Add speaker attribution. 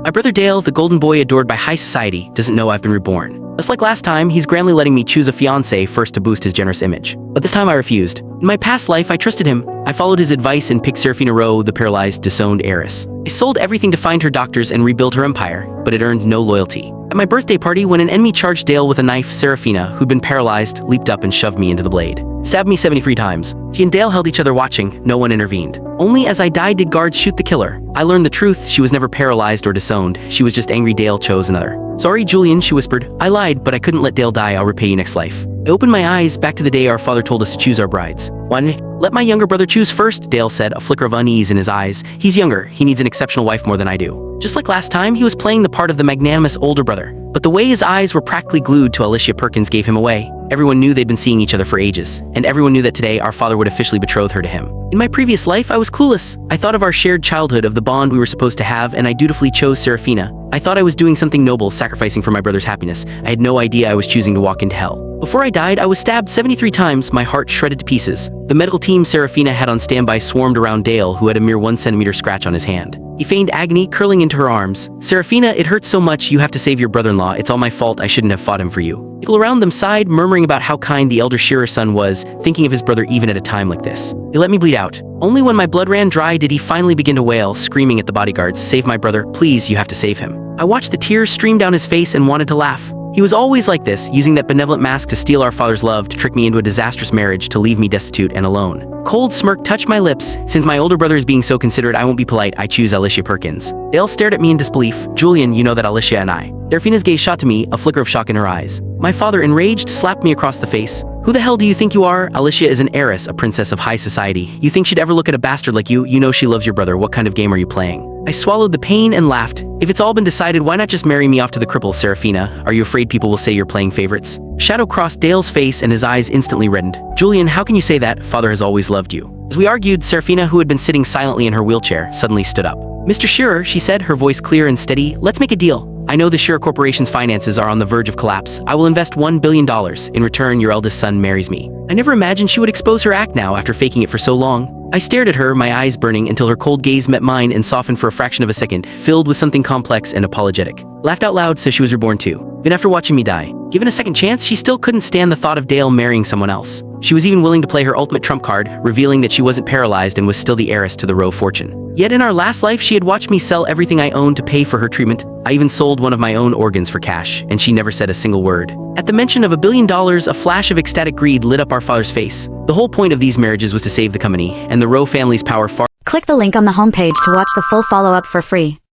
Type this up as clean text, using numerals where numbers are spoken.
Speaker 1: My brother Dale, the golden boy adored by high society, doesn't know I've been reborn. Just like last time, he's grandly letting me choose a fiancé first to boost his generous image. But this time I refused. In my past life, I trusted him. I followed his advice and picked Serafina Rowe, the paralyzed, disowned heiress. I sold everything to find her doctors and rebuild her empire, but it earned no loyalty. At my birthday party, when an enemy charged Dale with a knife, Serafina, who'd been paralyzed, leaped up and shoved me into the blade. Stabbed me 73 times. She and Dale held each other watching. No one intervened. Only as I died did guards shoot the killer. I learned the truth. She was never paralyzed or disowned. She was just angry Dale chose another. Sorry, Julian, she whispered. I lied, but I couldn't let Dale die. I'll repay you next life. I opened my eyes back to the day our father told us to choose our brides. 1. Let my younger brother choose first, Dale said, a flicker of unease in his eyes. He's younger. He needs an exceptional wife more than I do. Just like last time, he was playing the part of the magnanimous older brother. But the way his eyes were practically glued to Alicia Perkins gave him away. Everyone knew they'd been seeing each other for ages, and everyone knew that today our father would officially betroth her to him. In my previous life, I was clueless. I thought of our shared childhood, of the bond we were supposed to have, and I dutifully chose Serafina. I thought I was doing something noble, sacrificing for my brother's happiness. I had no idea I was choosing to walk into hell. Before I died, I was stabbed 73 times, my heart shredded to pieces. The medical team Serafina had on standby swarmed around Dale, who had a mere 1 centimeter scratch on his hand. He feigned agony, curling into her arms. Serafina, it hurts so much. You have to save your brother-in-law. It's all my fault. I shouldn't have fought him for you. People around them sighed, murmuring about how kind the elder Shearer son was, thinking of his brother even at a time like this. They let me bleed out. Only when my blood ran dry did he finally begin to wail, screaming at the bodyguards, "Save my brother, please, you have to save him." I watched the tears stream down his face and wanted to laugh. He was always like this, using that benevolent mask to steal our father's love, to trick me into a disastrous marriage, to leave me destitute and alone. Cold smirk touched my lips. Since my older brother is being so considerate, I won't be polite. I choose Alicia Perkins. Dale stared at me in disbelief. Julian, you know that Alicia and I. Serafina's gaze shot to me, a flicker of shock in her eyes. My father, enraged, slapped me across the face. Who the hell do you think you are? Alicia is an heiress, a princess of high society. You think she'd ever look at a bastard like you? You know she loves your brother. What kind of game are you playing? I swallowed the pain and laughed. If it's all been decided, why not just marry me off to the cripple, Serafina? Are you afraid people will say you're playing favorites? Shadow crossed Dale's face and his eyes instantly reddened. Julian, how can you say that? Father has always loved you. As we argued, Serafina, who had been sitting silently in her wheelchair, suddenly stood up. Mr. Shearer, she said, her voice clear and steady, let's make a deal. I know the Shearer Corporation's finances are on the verge of collapse. I will invest $1 billion. In return, your eldest son marries me. I never imagined she would expose her act now after faking it for so long. I stared at her, my eyes burning, until her cold gaze met mine and softened for a fraction of a second, filled with something complex and apologetic. Laughed out loud, so she was reborn too. Even after watching me die. Given a second chance, she still couldn't stand the thought of Dale marrying someone else. She was even willing to play her ultimate trump card, revealing that she wasn't paralyzed and was still the heiress to the Rowe fortune. Yet in our last life, she had watched me sell everything I owned to pay for her treatment. I even sold one of my own organs for cash, and she never said a single word. At the mention of $1 billion, a flash of ecstatic greed lit up our father's face. The whole point of these marriages was to save the company, and the Rowe family's power far.
Speaker 2: Click the link on the homepage to watch the full follow-up for free.